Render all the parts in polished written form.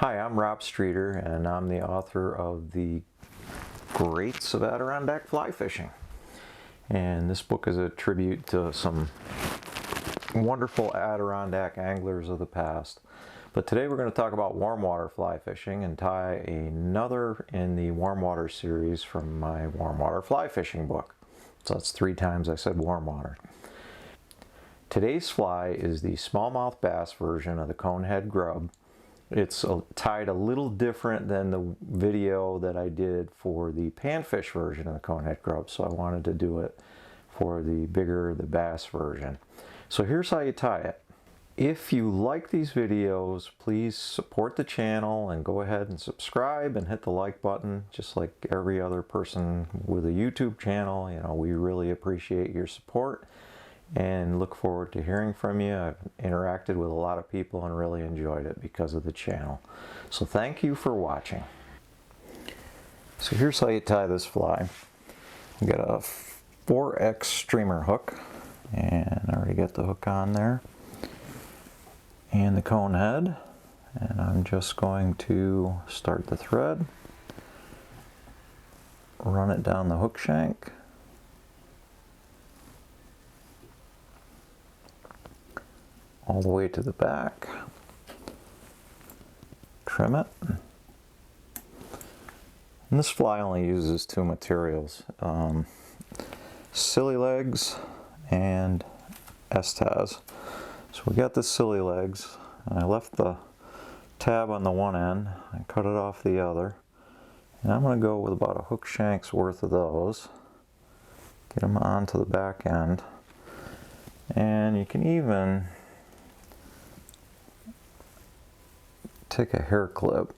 Hi, I'm Rob Streeter, and I'm the author of The Greats of Adirondack Fly Fishing. And this book is a tribute to some wonderful Adirondack anglers of the past. But today we're going to talk about warmwater fly fishing and tie another in the warmwater series from my warmwater fly fishing book. So that's 3 times I said warmwater. Today's fly is the smallmouth bass version of the Conehead Grub. It's tied a little different than the video that I did for the panfish version of the Conehead Grub, so I wanted to do it for the bigger, the bass version. So here's how you tie it. If you like these videos, please support the channel and go ahead and subscribe and hit the like button, just like every other person with a YouTube channel. You know, we really appreciate your support and look forward to hearing from you. I've interacted with a lot of people and really enjoyed it because of the channel. So thank you for watching. So here's how you tie this fly. You got a 4X streamer hook, and I already got the hook on there, and the cone head, and I'm just going to start the thread, run it down the hook shank, all the way to the back, trim it. And this fly only uses 2 materials, silly legs and S-Taz. So we got the silly legs, and I left the tab on the one end, I cut it off the other, and I'm going to go with about a hook shank's worth of those, get them onto the back end, and you can even take a hair clip,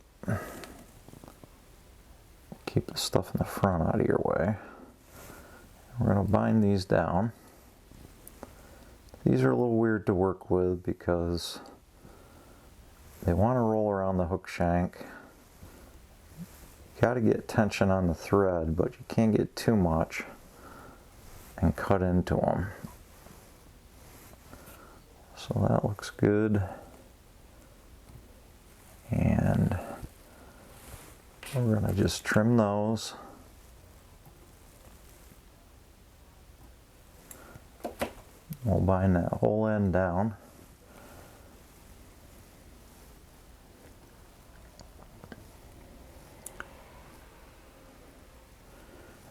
keep the stuff in the front out of your way. We're going to bind these down. These are a little weird to work with because they want to roll around the hook shank. You got to get tension on the thread, but you can't get too much and cut into them. So that looks good. And we're going to just trim those. We'll bind that whole end down.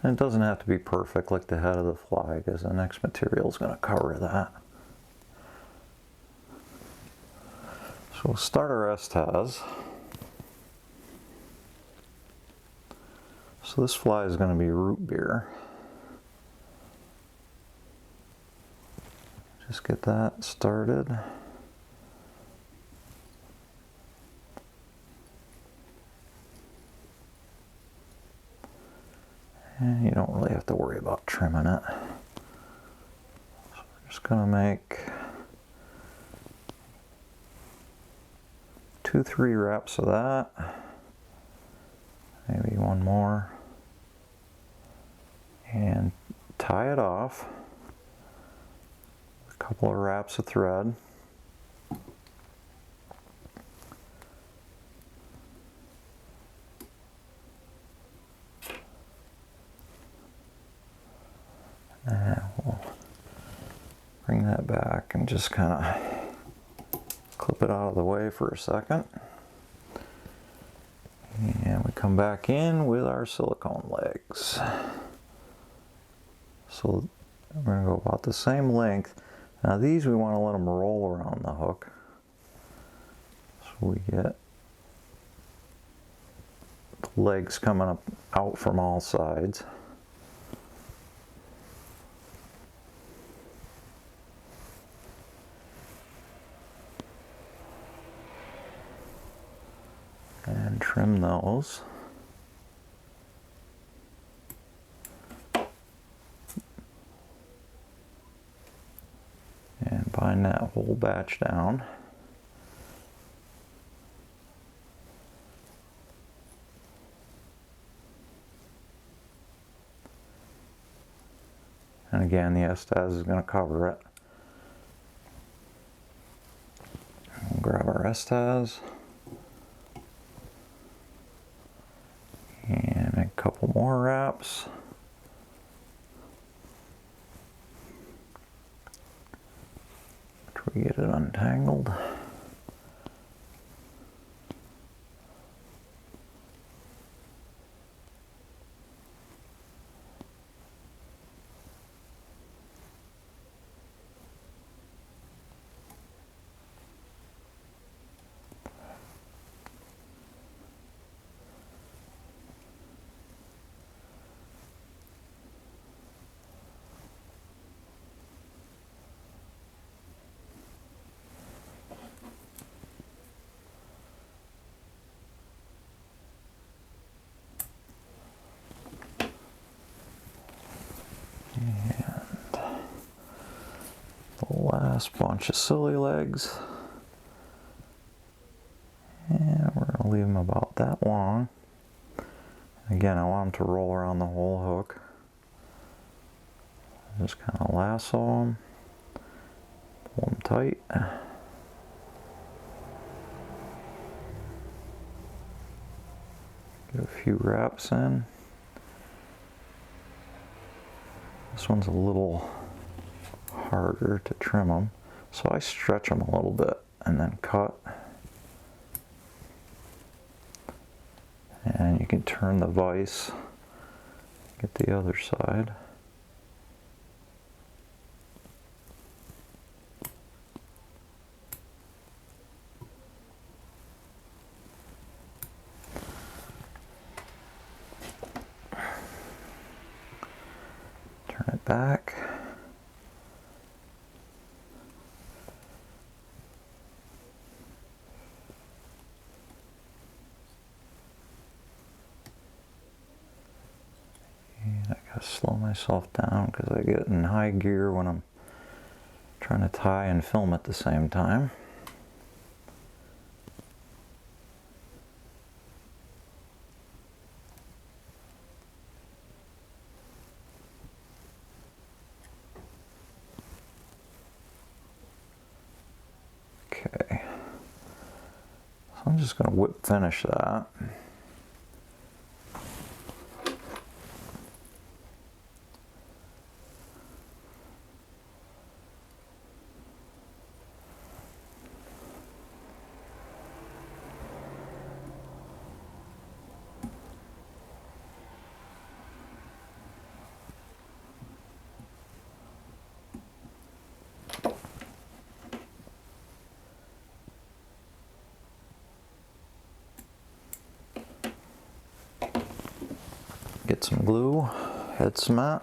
And it doesn't have to be perfect like the head of the fly, because the next material is going to cover that. So we'll start our S-Taz. So this fly is going to be root beer. Just get that started. And you don't really have to worry about trimming it. So we're just going to make 2-3 wraps of that. Maybe one more. And tie it off. A couple of wraps of thread. And we'll bring that back and just kind of clip it out of the way for a second. And we come back in with our silicone legs. So we're going to go about the same length. Now these we want to let them roll around the hook. So we get the legs coming up out from all sides. And trim those. And bind that whole batch down. And again, the S-Taz is going to cover it. We'll grab our S-Taz. tangled. Last bunch of silly legs, and we're going to leave them about that long. Again, I want them to roll around the whole hook. Just kind of lasso them, pull them tight. Get a few wraps in. This one's a little harder to trim them, so I stretch them a little bit and then cut. And you can turn the vise, get the other side. Turn it back. I gotta slow myself down because I get in high gear when I'm trying to tie and film at the same time. Okay, so I'm just going to whip finish that. Get some glue, head cement.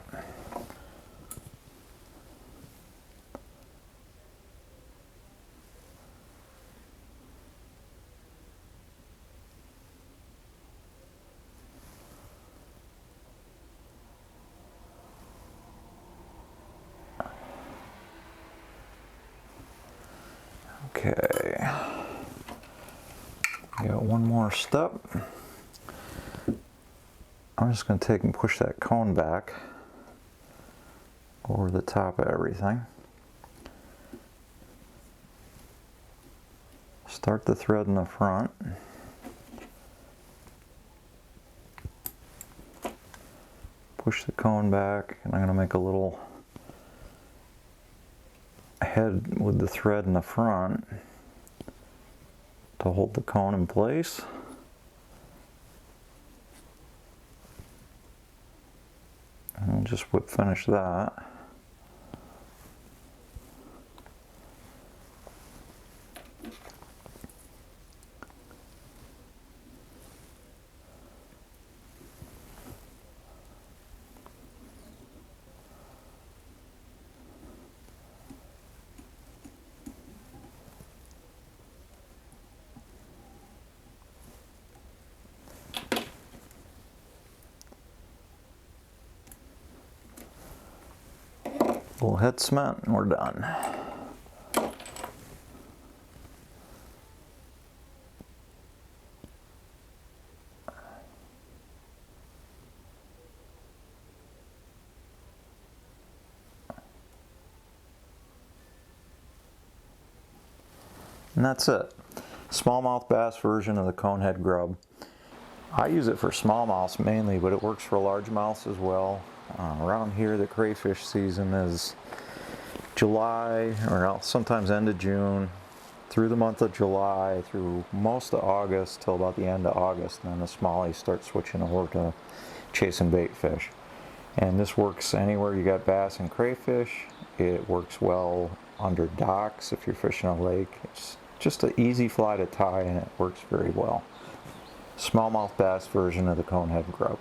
Okay, got one more step. I'm just going to take and push that cone back over the top of everything. Start the thread in the front. Push the cone back, and I'm going to make a little head with the thread in the front to hold the cone in place. And just whip finish that. Little head cement and we're done. And that's it. Smallmouth bass version of the conehead grub. I use it for smallmouths mainly, but it works for largemouths as well. Around here, the crayfish season is July or sometimes end of June through the month of July, through most of August till about the end of August, and then the smallies start switching over to chasing bait fish. And this works anywhere you got bass and crayfish. It works well under docks if you're fishing a lake. It's just an easy fly to tie, and it works very well. Smallmouth bass version of the conehead grub.